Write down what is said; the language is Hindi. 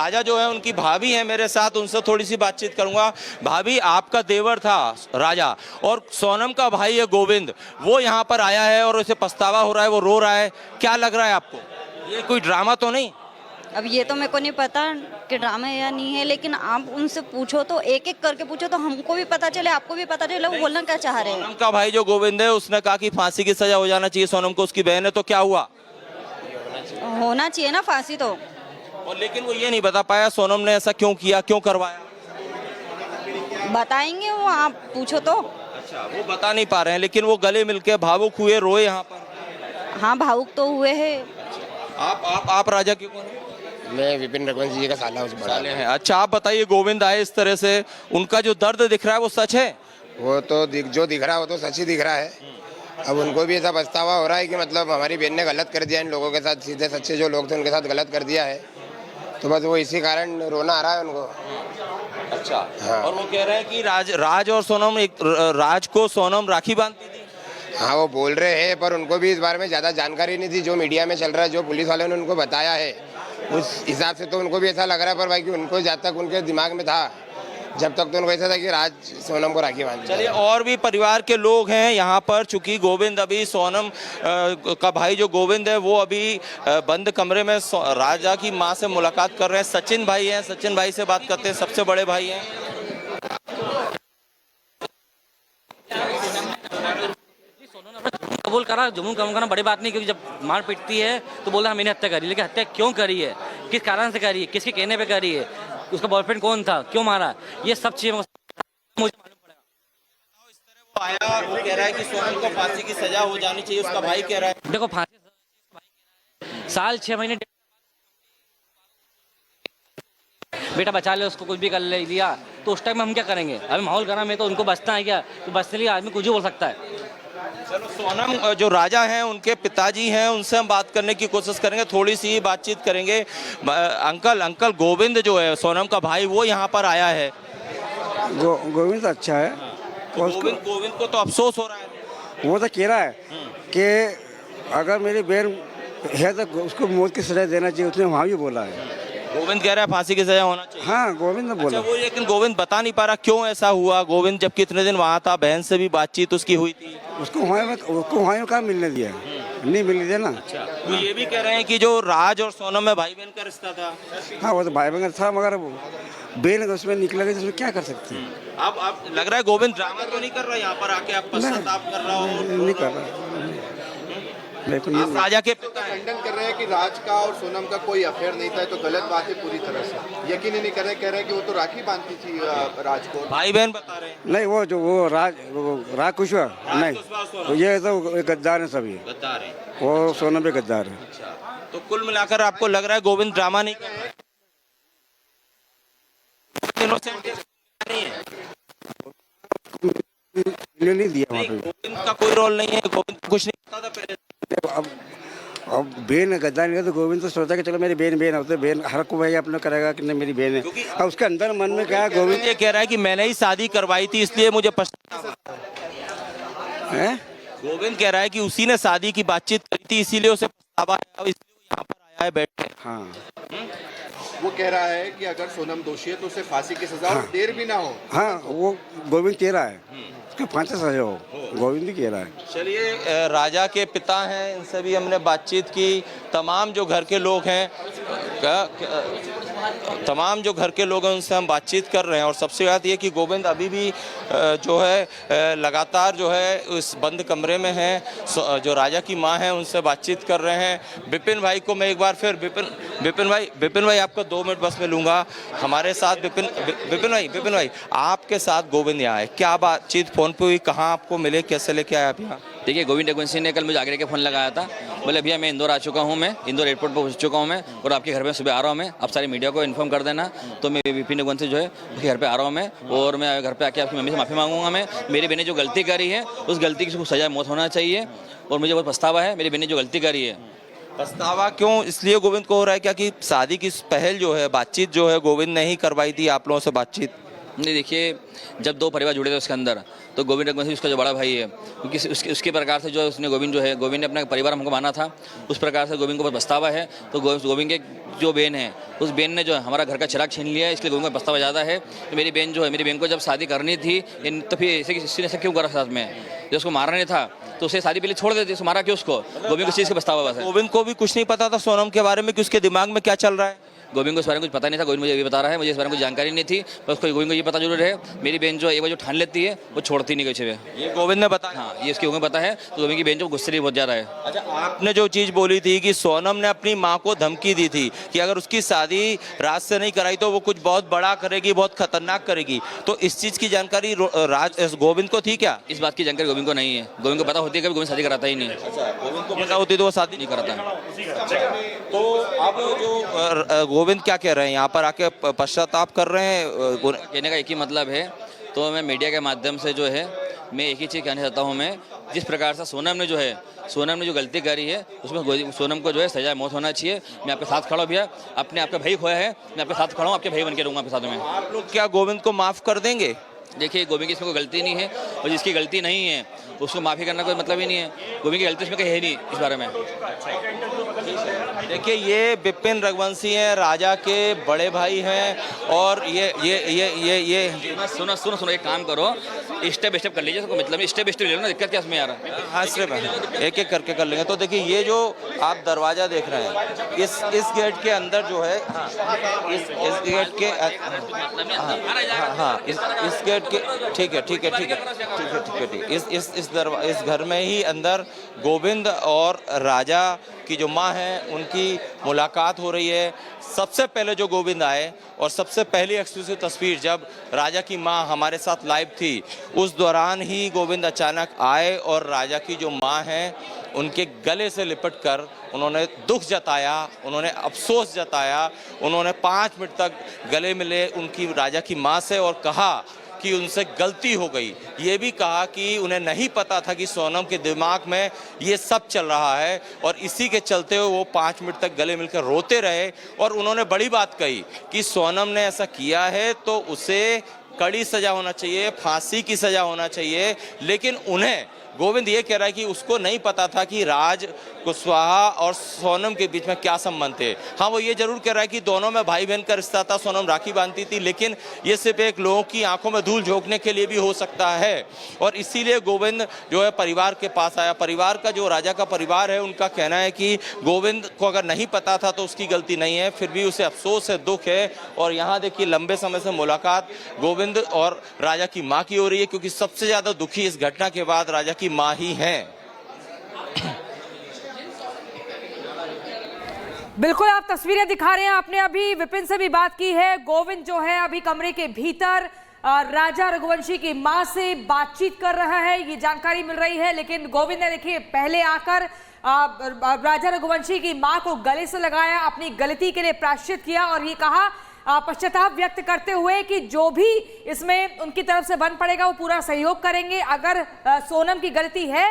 राजा जो है उनकी भाभी है मेरे साथ, उनसे थोड़ी सी बातचीत करूंगा। भाभी, आपका देवर था राजा और सोनम का भाई है गोविंद, वो यहाँ पर आया है और उसे पछतावा हो रहा है, वो रो रहा है, क्या लग रहा है आपको? ये कोई ड्रामा तो नहीं? अब ये तो मेरे को नहीं पता कि ड्रामा है या नहीं है, लेकिन आप उनसे पूछो तो एक एक करके पूछो तो हमको भी पता चले, आपको भी पता चले वो बोलना क्या चाह रहे हैं। सोनम का भाई जो गोविंद है उसने कहा कि फांसी की सजा हो जाना चाहिए सोनम को, उसकी बहन है, तो क्या हुआ? होना चाहिए ना फांसी तो। और लेकिन वो ये नहीं बता पाया सोनम ने ऐसा क्यों किया, क्यों करवाया। बताएंगे वो, आप पूछो तो। अच्छा, वो बता नहीं पा रहे हैं, लेकिन वो गले मिलके भावुक हुए, रोए यहाँ पर। हाँ, भावुक तो हुए हैं। आप राजा के कौन हैं? मैं विपिन रघुवंश जी का साला उस बड़ा साले हैं। अच्छा, आप बताइए, गोविंद आए इस तरह से, उनका जो दर्द दिख रहा है वो सच है? वो तो जो दिख रहा है वो तो सच ही दिख रहा है। अब उनको भी ऐसा पछतावा हो रहा है कि मतलब हमारी बहन ने गलत कर दिया, इन लोगों के साथ, सीधे सच्चे जो लोग थे उनके साथ गलत कर दिया है, तो बस वो इसी कारण रोना आ रहा है उनको। अच्छा। हाँ। और वो कह रहे हैं कि राज और सोनम, राज को सोनम राखी बांधती थी। हाँ, वो बोल रहे हैं, पर उनको भी इस बारे में ज़्यादा जानकारी नहीं थी। जो मीडिया में चल रहा है, जो पुलिस वालों ने उनको बताया है, उस हिसाब से तो उनको भी ऐसा लग रहा है, पर भाई कि उनको जब तक उनके दिमाग में था, जब तक तो उनको ऐसा था कि राज सोनम को राखी बांधती। चलिए, और भी परिवार के लोग हैं यहाँ पर, चूंकि गोविंद अभी सोनम का भाई जो गोविंद है वो अभी बंद कमरे में राजा की माँ से मुलाकात कर रहे हैं। सचिन भाई हैं, सचिन भाई से बात करते हैं, सबसे बड़े भाई हैं। कबूल करा, जुर्म कबूल करना बड़ी बात नहीं, क्योंकि जब मार पिटती है तो बोलना मैंने हत्या करी, लेकिन हत्या क्यों करी है, किस कारण से करी है, किसके कहने पे करी है, उसका बॉयफ्रेंड कौन था, क्यों मारा, ये सब चीजें मुझे मालूम पड़ेगा। वो आया, वो कह रहा है कि सोनम को फांसी की सजा हो जानी चाहिए, उसका भाई कह रहा है। देखो, फांसी साल 6 महीने बेटा बचा ले, उसको कुछ भी कर ले दिया तो उस टाइम में हम क्या करेंगे? अभी माहौल गरम है तो उनको बचना है क्या? तो बचने लिए आदमी कुछ भी बोल सकता है। चलो, सोनम जो राजा हैं उनके पिताजी हैं, उनसे हम बात करने की कोशिश करेंगे, थोड़ी सी बातचीत करेंगे। अंकल गोविंद जो है सोनम का भाई, वो यहाँ पर आया है। गोविंद अच्छा है। गोविंद को तो अफसोस हो रहा है। वो तो कह रहा है कि अगर मेरी बहन है तो उसको मौत की सजा देना चाहिए, उसने वहाँ भी बोला है। गोविंद कह रहा है फांसी की सजा होना चाहिए। हाँ, गोविंद ने बोला। अच्छा, वो लेकिन गोविंद बता नहीं पा रहा क्यों ऐसा हुआ। गोविंद जब कितने दिन वहाँ था, बहन से भी बातचीत उसकी हुई थी। उसको वहाँ में कहाँ मिलने दिया, नहीं मिलने दिया ना। अच्छा, तो ये भी कह रहे हैं कि जो राज और सोनम में भाई बहन का रिश्ता था। हाँ, वो तो भाई बहन था, मगर बहन उसमें निकलेगा तो उसमें क्या कर सकते हैं। अब लग रहा है गोविंद ड्रामा तो नहीं कर रहा यहाँ पर आके, आप पश्चाताप कर रहा हो? नहीं कर रहा, आप राजा के पिता हैं। खंडन कर रहे हैं कि राज का और सोनम का कोई अफेयर नहीं था, तो गलत बात है पूरी तरह से, यकीन ही नहीं कर रहे, कह रहे हैं कि वो तो राखी बांधती थी राज को। भाई बहन बता रहे हैं। नहीं, वो राज कुशवाहा नहीं, ये तो गद्दार है सभी, गद्दार है। वो सोनम भी गद्दार है। अच्छा, तो कुल मिलाकर आपको लग रहा है गोविंद ड्रामा नहीं कर रहा है? नहीं है, नहीं दिया वहाँ पे। गोविंद का कोई रोल नहीं है, गोविंद कुछ नहीं पता था पहले। अब बहन गद्दार नहीं है तो गोविंद तो सोचा कि चलो मेरी बहन होते, बहन हर को भाई अपना करेगा कि नहीं मेरी बहन है। अब उसके अंदर मन में क्या है, गोविंद ये कह रहा है कि मैंने ही शादी करवाई थी इसलिए मुझे पछतावा है। गोविंद कह रहा है कि उसी ने शादी की बातचीत करी थी इसीलिए उसे पछतावा है, इसलिए वो यहाँ पर आया है बैठने। हाँ, वो कह रहा है कि अगर सोनम दोषी है तो उसे फांसी की सजा और देर भी ना हो। हाँ, वो गोविंद कह रहा है उसके फांसी सजा हो, गोविंद ही कह रहा है। चलिए, राजा के पिता हैं, इनसे भी हमने बातचीत की। तमाम जो घर के लोग हैं तमाम जो घर के लोग हैं उनसे हम बातचीत कर रहे हैं। और सबसे बात ये कि गोविंद अभी भी जो है लगातार जो है उस बंद कमरे में हैं। जो राजा की माँ हैं उनसे बातचीत कर रहे हैं। विपिन भाई को मैं एक बार फिर विपिन भाई आपको 2 मिनट बस में लूँगा हमारे साथ। विपिन भाई आपके साथ गोविंद यहाँ है, क्या बातचीत फोन पे हुई, कहाँ आपको मिले, कैसे लेके आए आप यहाँ? देखिए, गोविंद रघुवंशी ने कल मुझे आगरे के फ़ोन लगाया था, बोले भैया मैं इंदौर आ चुका हूँ, मैं इंदौर एयरपोर्ट पर पहुँच चुका हूँ मैं, और आपके घर में सुबह आ रहा हूँ मैं, आप सारी मीडिया को इन्फॉर्म कर देना। तो मैं विपिन रघुवंशी जो है उसके घर पे आ रहा हूँ मैं, और मैं घर पे आके आपकी मम्मी से माफ़ी मांगूंगा। मैं, मेरी बहन ने जो गलती करी है उस गलती की सजा मौत होना चाहिए, और मुझे बहुत पछतावा है मेरी बहन ने जो गलती करी है। पछतावा क्यों इसलिए गोविंद को हो रहा है क्या कि शादी की पहल जो है, बातचीत जो है गोविंद ने ही करवाई थी आप लोगों से बातचीत? नहीं देखिए, जब दो परिवार जुड़े थे उसके अंदर, तो गोविंद रघुवंशी उसका जो बड़ा भाई है, क्योंकि उसके प्रकार से जो उसने गोविंद ने अपना परिवार हमको माना था, उस प्रकार से गोविंद को पछतावा है। तो गोविंद के जो बहन है, उस बहन ने जो है हमारा घर का चिराग छीन लिया है, इसलिए गोविंद का पछतावा ज़्यादा है। तो मेरी बहन को जब शादी करनी थी, तो फिर ऐसे क्यों करा साथ में, जो उसको मारना नहीं था तो उसे शादी पहले छोड़ देते, मारा क्यों उसको? गोविंद को चीज़ का पछतावा बस है। गोविंद को भी कुछ नहीं पता था सोनम के बारे में कि उसके दिमाग में क्या चल रहा है। गोविंद को इस बारे में कुछ पता नहीं था, गोविंद मुझे ये बता रहा है, मुझे इस बारे में कुछ जानकारी नहीं थी। बस गोविंद को ये पता जरूर है, मेरी बहन जो एक बार जो ठान लेती है वो छोड़ती नहीं कुछ भी। ये गोविंद ने बताया। हाँ, ये इसकी उम्र पता है। तो गोविंद की बहन जो गुस्से बहुत ज़्यादा है। अच्छा, आपने जो चीज बोली थी कि सोनम ने अपनी माँ को धमकी दी थी कि अगर उसकी शादी राज से नहीं कराई तो वो कुछ बहुत बड़ा करेगी, बहुत खतरनाक करेगी, तो इस चीज की जानकारी गोविंद को थी क्या? इस बात की जानकारी गोविंद को नहीं है। गोविंद को पता होती है कि गोविंद शादी कराता ही नहीं। गोविंद को पता होती तो वो शादी नहीं कराता। तो अब जो गोविंद क्या कह रहे हैं, यहाँ पर आके पश्चाताप कर रहे हैं? कहने का एक ही मतलब है, तो मैं मीडिया के माध्यम से जो है मैं एक ही चीज़ कहना चाहता हूँ। मैं जिस प्रकार से सोनम ने जो गलती करी है, उसमें सोनम को जो है सजा मौत होना चाहिए। मैं आपके साथ खड़ा हूँ भैया, आपका भाई खोया है, मैं आपके साथ खड़ा हूँ, आपके भाई बन के रहूँगा आपके साथ में। आप लोग क्या गोविंद को माफ कर देंगे? देखिए, गोविंद की इसमें कोई गलती नहीं है, और जिसकी गलती नहीं है उसको माफ़ी करना कोई मतलब ही नहीं है। गोविंद की गलती इसमें कहीं है नहीं इस बारे में। देखिए, ये विपिन रघुवंशी हैं, राजा के बड़े भाई हैं, और ये सुनो, एक काम करो, स्टेप बाय स्टेप कर लीजिए, कोई मतलब नहीं, स्टेप बाय स्टेप ले लो ना, दिक्कत क्या इसमें यार? हाँ, स्टेप एक एक करके कर लेंगे। तो देखिए, ये जो आप दरवाजा देख रहे हैं, इस गेट के अंदर जो है, इस गेट के, हाँ, इस गेट के, ठीक है, इस घर में ही अंदर गोविंद और राजा की जो माँ है उनकी मुलाकात हो रही है। सबसे पहले जो गोविंद आए, और सबसे पहली एक्सक्लूसिव तस्वीर जब राजा की माँ हमारे साथ लाइव थी, उस दौरान ही गोविंद अचानक आए और राजा की जो माँ है उनके गले से लिपट कर उन्होंने दुख जताया, उन्होंने अफसोस जताया, उन्होंने 5 मिनट तक गले मिले उनकी राजा की माँ से और कहा कि उनसे गलती हो गई। ये भी कहा कि उन्हें नहीं पता था कि सोनम के दिमाग में ये सब चल रहा है, और इसी के चलते हुए वो 5 मिनट तक गले मिलकर रोते रहे। और उन्होंने बड़ी बात कही कि सोनम ने ऐसा किया है तो उसे कड़ी सजा होना चाहिए, फांसी की सजा होना चाहिए। लेकिन उन्हें गोविंद ये कह रहा है कि उसको नहीं पता था कि राज कुशवाहा और सोनम के बीच में क्या संबंध थे। हाँ, वो ये जरूर कह रहा है कि दोनों में भाई बहन का रिश्ता था, सोनम राखी बांधती थी, लेकिन ये सिर्फ एक लोगों की आंखों में धूल झोंकने के लिए भी हो सकता है। और इसीलिए गोविंद जो है परिवार के पास आया। परिवार का जो राजा का परिवार है, उनका कहना है कि गोविंद को अगर नहीं पता था तो उसकी गलती नहीं है, फिर भी उसे अफसोस है, दुख है। और यहाँ देखिए, लंबे समय से मुलाकात गोविंद और राजा की माँ की हो रही है, क्योंकि सबसे ज्यादा दुखी इस घटना के बाद राजा की माँ ही हैं। बिल्कुल, आप तस्वीरें दिखा रहे हैं। आपने अभी विपिन से भी बात की है। गोविंद जो है अभी कमरे के भीतर राजा रघुवंशी की मां से बातचीत कर रहा है, ये जानकारी मिल रही है। लेकिन गोविंद ने देखिए पहले आकर राजा रघुवंशी की मां को गले से लगाया, अपनी गलती के लिए प्रायश्चित किया, और ये कहा पश्चाताप व्यक्त करते हुए कि जो भी इसमें उनकी तरफ से बन पड़ेगा वो पूरा सहयोग करेंगे। अगर सोनम की गलती है